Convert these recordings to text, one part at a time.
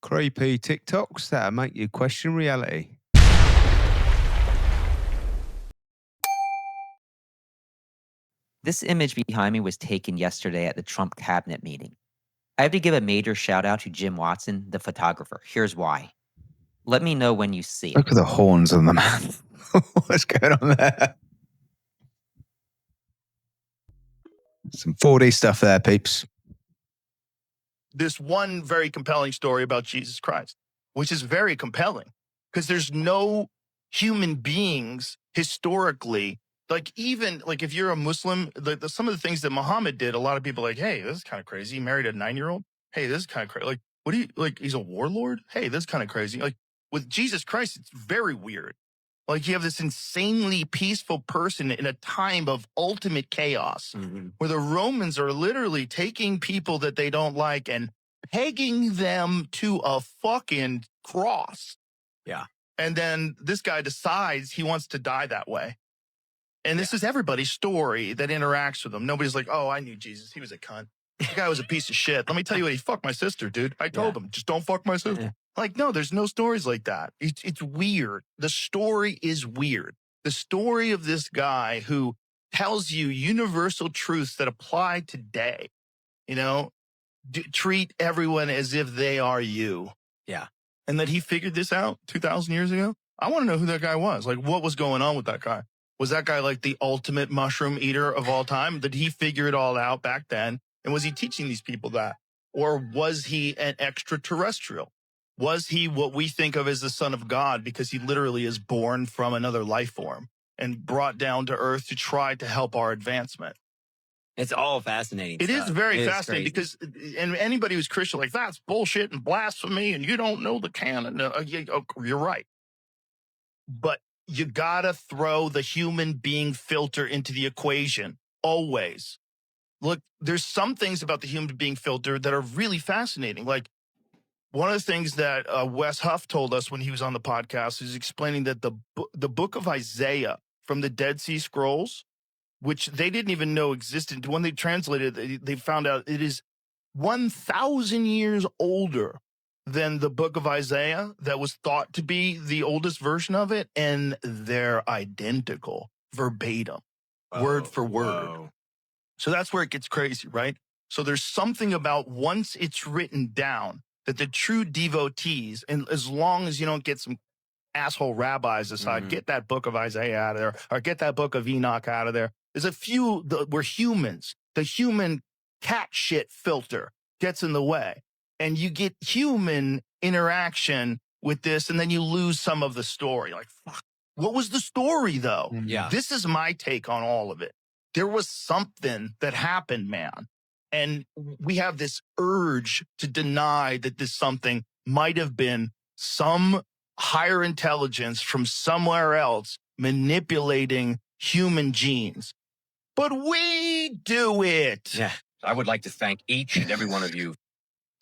Creepy TikToks that make you question reality. This image behind me was taken yesterday at the Trump cabinet meeting. I have to give a major shout out to Jim Watson, the photographer. Here's why. Let me know when you see it. Look at the horns on the man. What's going on there? Some 4D stuff there, peeps. This one very compelling story about Jesus Christ, which is very compelling because there's no human beings historically, like even like if you're a Muslim, some of the things that Muhammad did, a lot of people are like, hey, this is kind of crazy. He married a 9-year-old. Hey, this is kind of crazy. Like, what do you like? He's a warlord. Hey, this is kind of crazy. Like with Jesus Christ, it's very weird. Like you have this insanely peaceful person in a time of ultimate chaos where the Romans are literally taking people that they don't like and pegging them to a fucking cross. Yeah. And then this guy decides he wants to die that way. And this is everybody's story that interacts with him. Nobody's like, oh, I knew Jesus. He was a cunt. The guy was a piece of shit. Let me tell you what, he fucked my sister, dude. I told him, just don't fuck my sister. Like, no, there's no stories like that. It's weird. The story is weird. The story of this guy who tells you universal truths that apply today, you know, treat everyone as if they are you. Yeah. And that he figured this out 2,000 years ago. I want to know who that guy was. Like, what was going on with that guy? Was that guy like the ultimate mushroom eater of all time? Did he figure it all out back then? And was he teaching these people that? Or was he an extraterrestrial? Was he what we think of as the son of God because he literally is born from another life form and brought down to earth to try to help our advancement? It's all fascinating. It is very fascinating because, and anybody who's Christian, like, that's bullshit and blasphemy and you don't know the canon. You're right. But you gotta throw the human being filter into the equation, always. Look, there's some things about the human being filter that are really fascinating. Like, one of the things that Wes Huff told us when he was on the podcast is explaining that the book of Isaiah from the Dead Sea Scrolls, which they didn't even know existed, when they translated it, they found out it is 1,000 years older than the book of Isaiah that was thought to be the oldest version of it, and they're identical, verbatim, word for word. Whoa. So that's where it gets crazy, right? So there's something about once it's written down that the true devotees, and as long as you don't get some asshole rabbis aside, get that book of Isaiah out of there, or get that book of Enoch out of there. There's a few, we're humans. The human cat shit filter gets in the way. And you get human interaction with this, and then you lose some of the story. Like, fuck, what was the story, though? Yeah. This is my take on all of it. There was something that happened, man. And we have this urge to deny that this something might have been some higher intelligence from somewhere else manipulating human genes. But we do it. Yeah. I would like to thank each and every one of you.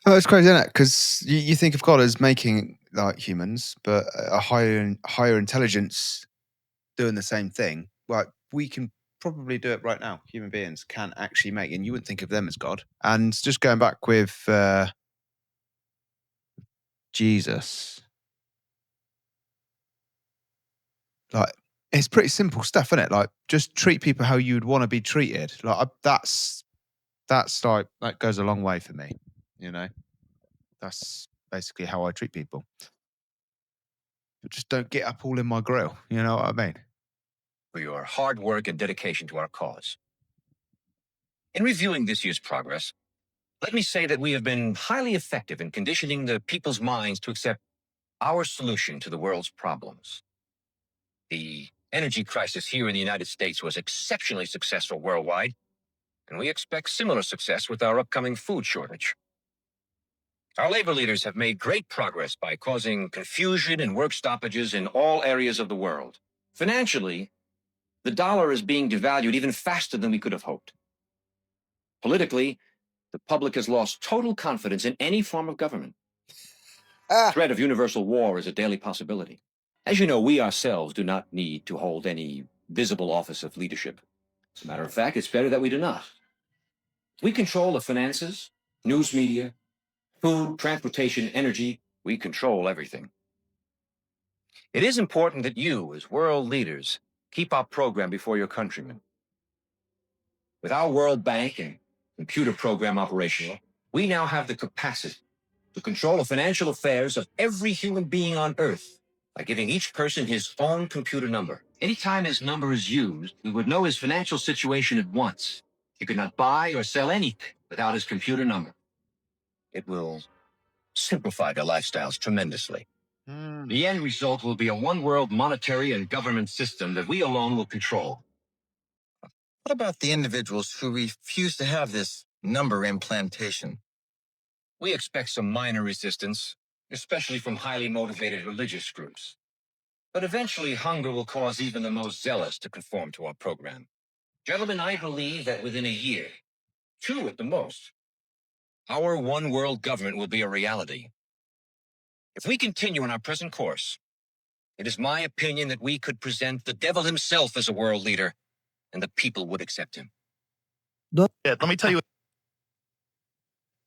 Oh, it's crazy, isn't it? Because you think of God as making like humans, but a higher intelligence doing the same thing. Like, we can probably do it right now. Human beings can actually make, and you wouldn't think of them as God. And just going back with Jesus, like, it's pretty simple stuff, isn't it? Like, just treat people how you would want to be treated. Like, that's like, that goes a long way for me. You know, that's basically how I treat people. But just don't get up all in my grill. You know what I mean? For your hard work and dedication to our cause. In reviewing this year's progress, let me say that we have been highly effective in conditioning the people's minds to accept our solution to the world's problems. The energy crisis here in the United States was exceptionally successful worldwide, and we expect similar success with our upcoming food shortage. Our labor leaders have made great progress by causing confusion and work stoppages in all areas of the world. Financially, the dollar is being devalued even faster than we could have hoped. Politically, the public has lost total confidence in any form of government. The threat of universal war is a daily possibility. As you know, we ourselves do not need to hold any visible office of leadership. As a matter of fact, it's better that we do not. We control the finances, news media, food, transportation, energy, We control everything. It is important that you, as world leaders, keep our program before your countrymen. With our World Bank and computer program operational, we now have the capacity to control the financial affairs of every human being on Earth by giving each person his own computer number. Anytime his number is used, we would know his financial situation at once. He could not buy or sell anything without his computer number. It will simplify their lifestyles tremendously. The end result will be a one-world monetary and government system that we alone will control. What about the individuals who refuse to have this number implantation? We expect some minor resistance, especially from highly motivated religious groups. But eventually, hunger will cause even the most zealous to conform to our program. Gentlemen, I believe that within a year, 2 at the most, our one-world government will be a reality. If we continue on our present course, it is my opinion that we could present the devil himself as a world leader, and the people would accept him. Yeah, let me tell you.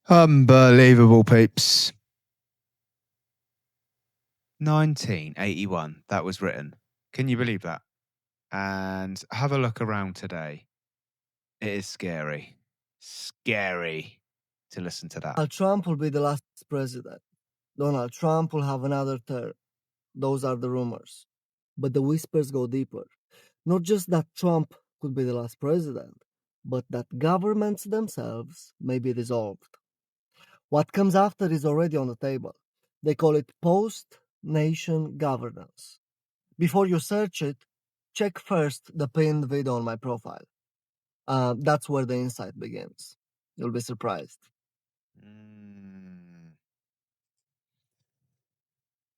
Unbelievable, peeps. 1981, that was written. Can you believe that? And have a look around today. It is scary. Scary to listen to that. Donald Trump will be the last president. Donald Trump will have another term. Those are the rumors. But the whispers go deeper. Not just that Trump could be the last president, but that governments themselves may be dissolved. What comes after is already on the table. They call it post-nation governance. Before you search it, check first the pinned video on my profile. That's where the insight begins. You'll be surprised.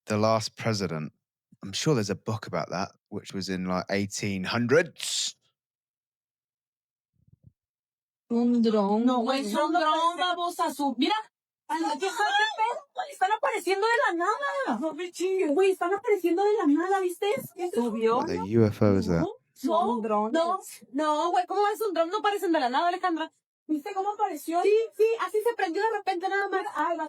The last president. I'm sure there's a book about that, which was in like 1800s. Un dron. No, es un dron, babosa. Mira, ¿qué están apareciendo de la nada. No me chingues. Güey, están apareciendo de la nada, ¿viste? Subió. What, the UFO is that? No, un dron. No, güey, ¿cómo es un dron? No parecen de la nada, Alejandra. ¿Viste cómo apareció? Sí, así se prendió de repente nada más. Ay, va.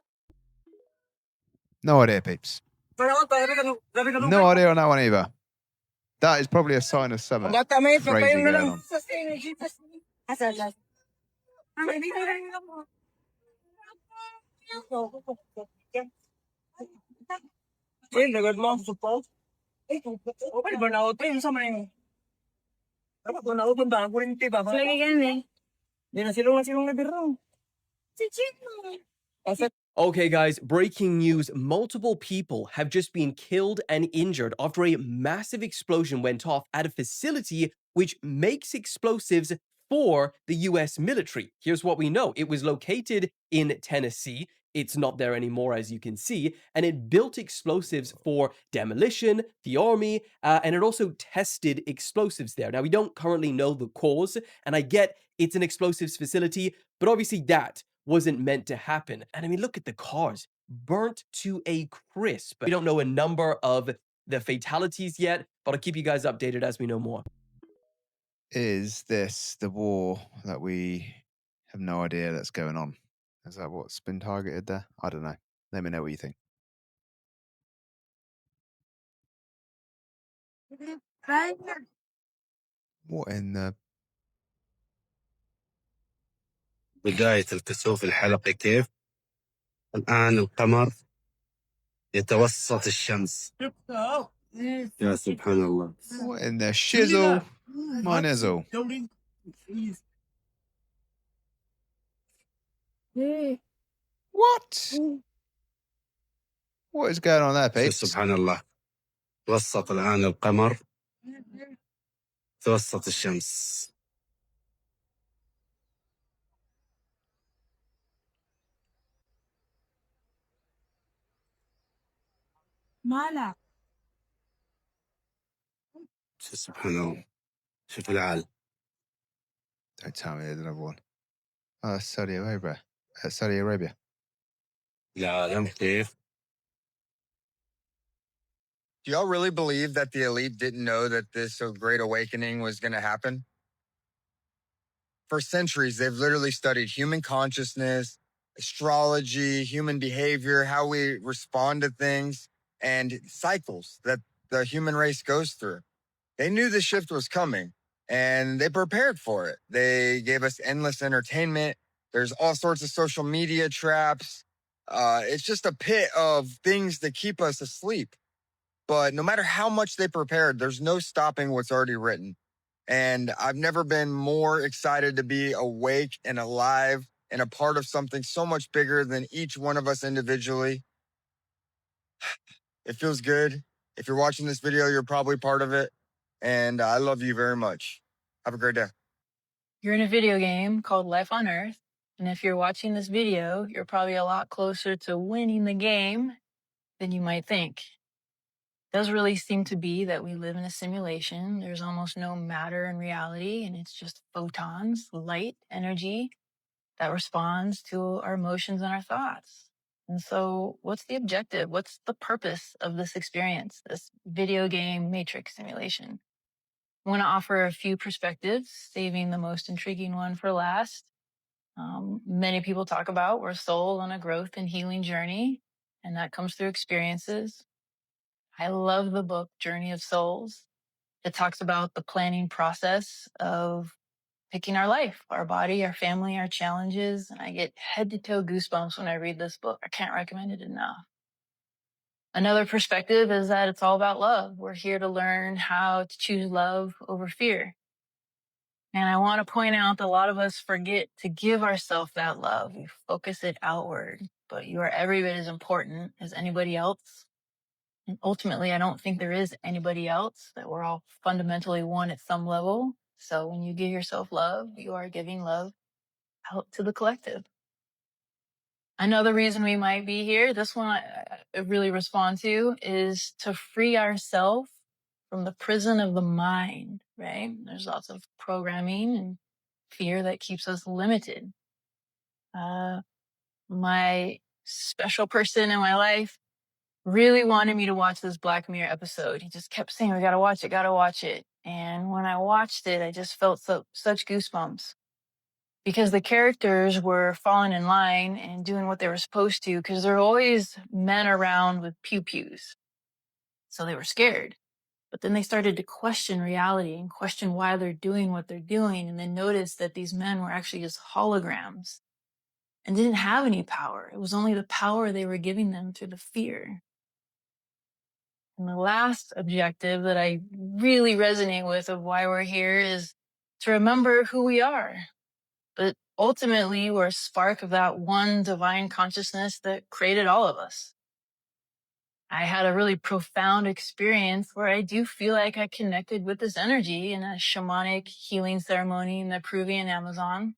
No idea, peeps. No idea on that one either. That is probably a sign of something crazy going on. Okay, guys, breaking news. Multiple people have just been killed and injured after a massive explosion went off at a facility which makes explosives for the US military. Here's what we know. It was located in Tennessee. It's not there anymore, as you can see, and it built explosives for demolition, the army, and it also tested explosives there. Now, we don't currently know the cause, and I get it's an explosives facility, but obviously that wasn't meant to happen. And I mean, look at the cars, burnt to a crisp. We don't know a number of the fatalities yet, but I'll keep you guys updated as we know more. Is this the war that we have no idea that's going on? Is that what's been targeted there? I don't know. Let me know what you think. What in the... بداية الكسوف الحلقي كيف؟ الآن القمر يتوسط الشمس. يا سبحان الله. What in the shizzle? My nizzle. What? What is going on there, peeps? سبحان الله. توسط الآن القمر توسط الشمس. Mala. سبحان الله. شوف العال. Don't tell me there's another one. Oh, that's Saudi Arabia. Saudi Arabia. العالم كيف؟ Do y'all really believe that the elite didn't know that this great awakening was going to happen? For centuries, they've literally studied human consciousness, astrology, human behavior, how we respond to things, and cycles that the human race goes through. They knew the shift was coming and they prepared for it. They gave us endless entertainment. There's all sorts of social media traps. It's just a pit of things that keep us asleep. But no matter how much they prepared, there's no stopping what's already written. And I've never been more excited to be awake and alive and a part of something so much bigger than each one of us individually. It feels good. If you're watching this video, you're probably part of it. And I love you very much. Have a great day. You're in a video game called Life on Earth. And if you're watching this video, you're probably a lot closer to winning the game than you might think. It does really seem to be that we live in a simulation. There's almost no matter in reality, and it's just photons, light, energy that responds to our emotions and our thoughts. And so, what's the objective? What's the purpose of this experience, this video game matrix simulation? I want to offer a few perspectives, saving the most intriguing one for last. Many people talk about we're a soul on a growth and healing journey, and that comes through experiences. I love the book Journey of Souls. It talks about the planning process of picking our life, our body, our family, our challenges. And I get head to toe goosebumps when I read this book. I can't recommend it enough. Another perspective is that it's all about love. We're here to learn how to choose love over fear. And I want to point out that a lot of us forget to give ourselves that love. We focus it outward, but you are every bit as important as anybody else. And ultimately, I don't think there is anybody else, that we're all fundamentally one at some level. So when you give yourself love, you are giving love out to the collective. Another reason we might be here, this one I really respond to, is to free ourselves from the prison of the mind, right? There's lots of programming and fear that keeps us limited. My special person in my life really wanted me to watch this Black Mirror episode. He just kept saying, we gotta watch it, gotta watch it. And when I watched it, I just felt such goosebumps because the characters were falling in line and doing what they were supposed to, because there are always men around with pew-pews. So they were scared. But then they started to question reality and question why they're doing what they're doing, and then noticed that these men were actually just holograms and didn't have any power. It was only the power they were giving them through the fear. And the last objective that I really resonate with of why we're here is to remember who we are. But ultimately, we're a spark of that one divine consciousness that created all of us. I had a really profound experience where I do feel like I connected with this energy in a shamanic healing ceremony in the Peruvian Amazon.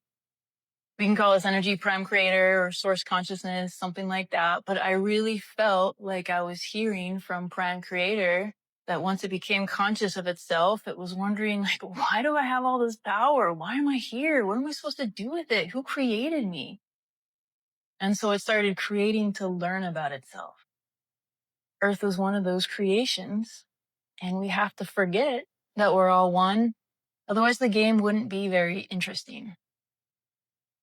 We can call this energy prime creator or source consciousness, something like that. But I really felt like I was hearing from prime creator that once it became conscious of itself, it was wondering, like, why do I have all this power? Why am I here? What am I supposed to do with it? Who created me? And so it started creating to learn about itself. Earth is one of those creations, and we have to forget that we're all one. Otherwise, the game wouldn't be very interesting.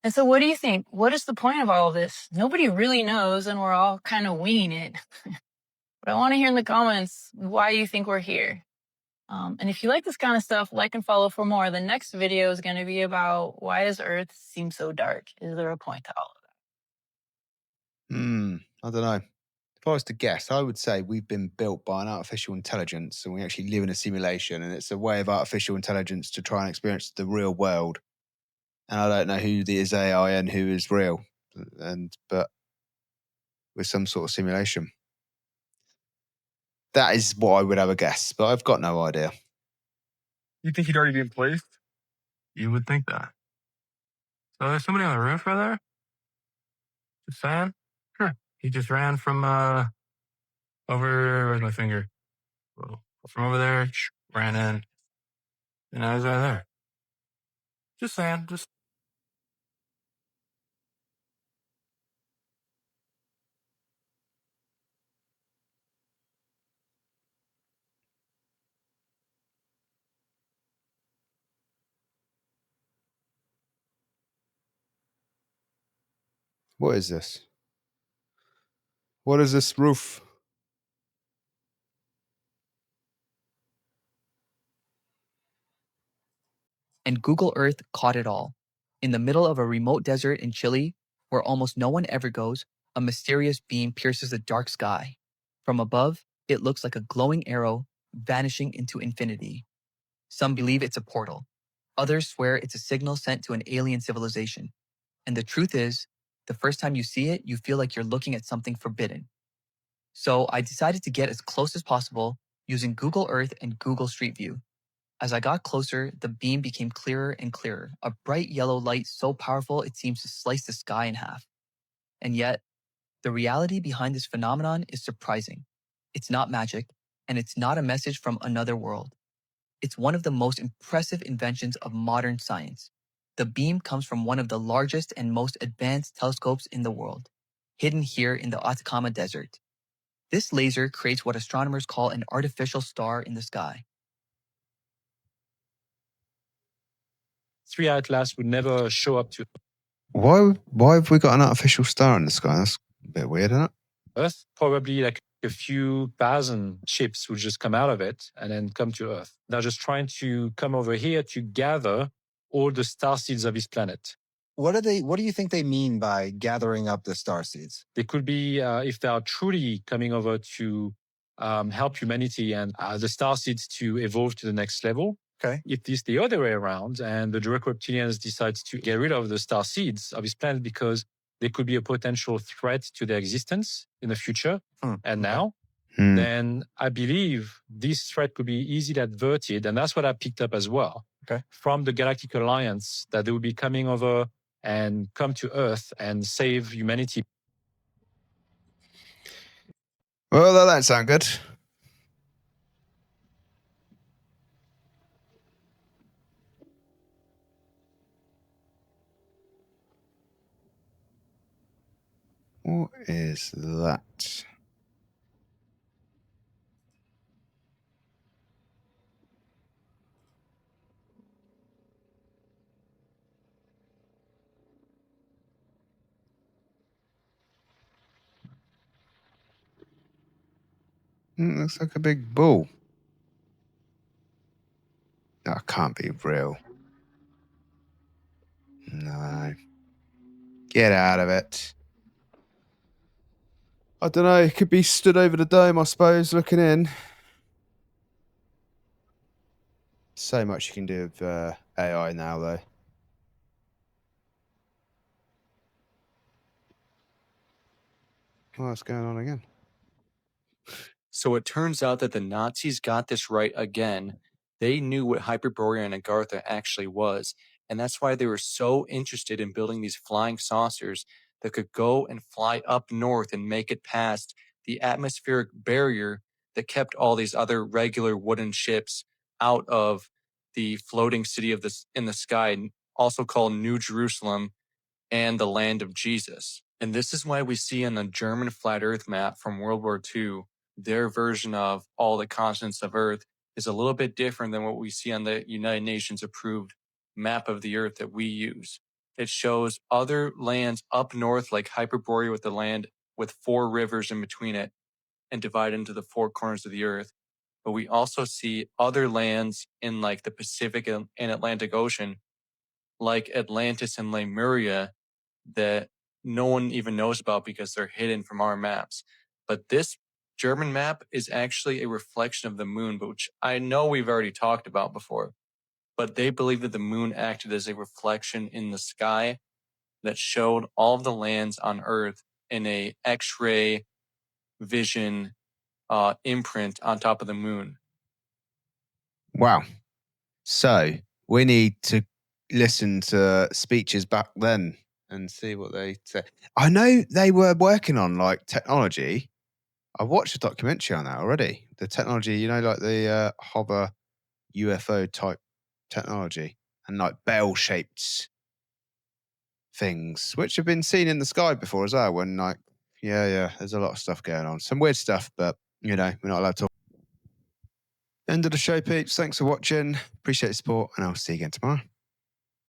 And so what do you think? What is the point of all of this? Nobody really knows, and we're all kind of winging it. But I want to hear in the comments why you think we're here. And if you like this kind of stuff, like and follow for more. The next video is going to be about why does Earth seem so dark? Is there a point to all of that? I don't know. If I was to guess, I would say we've been built by an artificial intelligence and we actually live in a simulation, and it's a way of artificial intelligence to try and experience the real world. And I don't know who is AI and who is real, but with some sort of simulation. That is what I would have a guess, but I've got no idea. You think he'd already been placed? You would think that. So there's somebody on the roof right there? Just saying? Sure. He just ran from, over, where's my finger? Well, from over there, ran in. And now he's right there. Just saying, just. What is this? What is this roof? And Google Earth caught it all. In the middle of a remote desert in Chile, where almost no one ever goes, a mysterious beam pierces the dark sky. From above, it looks like a glowing arrow vanishing into infinity. Some believe it's a portal. Others swear it's a signal sent to an alien civilization. And the truth is, the first time you see it, you feel like you're looking at something forbidden. So I decided to get as close as possible using Google Earth and Google Street View. As I got closer, the beam became clearer and clearer, a bright yellow light so powerful it seems to slice the sky in half. And yet, the reality behind this phenomenon is surprising. It's not magic, and it's not a message from another world. It's one of the most impressive inventions of modern science. The beam comes from one of the largest and most advanced telescopes in the world, hidden here in the Atacama Desert. This laser creates what astronomers call an artificial star in the sky. 3 Atlas would never show up to Why have we got an artificial star in the sky? That's a bit weird, isn't it? Earth. Probably like a few thousand ships would just come out of it and then come to Earth. They're just trying to come over here to gather all the star seeds of this planet. What do you think they mean by gathering up the star seeds? They could be, if they are truly coming over to help humanity and the star seeds to evolve to the next level. Okay. If it's the other way around and the direct reptilians decide to get rid of the star seeds of this planet because they could be a potential threat to their existence in the future and now, then I believe this threat could be easily averted. And that's what I picked up as well from the Galactic Alliance, that they will be coming over and come to Earth and save humanity. Well, that don't sound good. What is that? Looks like a big ball. That can't be real. No. Get out of it. I don't know. It could be stood over the dome, I suppose, looking in. So much you can do with AI now, though. What's going on again? So it turns out that the Nazis got this right again. They knew what Hyperborea and Agartha actually was, and that's why they were so interested in building these flying saucers that could go and fly up north and make it past the atmospheric barrier that kept all these other regular wooden ships out of the floating city of this in the sky, also called New Jerusalem and the land of Jesus. And this is why we see on the German flat earth map from World War II, their version of all the continents of Earth is a little bit different than what we see on the United Nations approved map of the Earth that we use. It shows other lands up north, like Hyperborea, with the land with 4 rivers in between it and divided into the 4 corners of the Earth. But we also see other lands in like the Pacific and Atlantic Ocean, like Atlantis and Lemuria, that no one even knows about because they're hidden from our maps. But this German map is actually a reflection of the moon, which I know we've already talked about before. But they believe that the moon acted as a reflection in the sky that showed all of the lands on Earth in a X-ray vision imprint on top of the moon. Wow. So we need to listen to speeches back then and see what they say. I know they were working on like technology. I watched a documentary on that already. The technology, you know, like the hover UFO type technology and like bell-shaped things, which have been seen in the sky before as well. When like, yeah, there's a lot of stuff going on. Some weird stuff, but you know, we're not allowed to. End of the show, peeps. Thanks for watching. Appreciate the support, and I'll see you again tomorrow.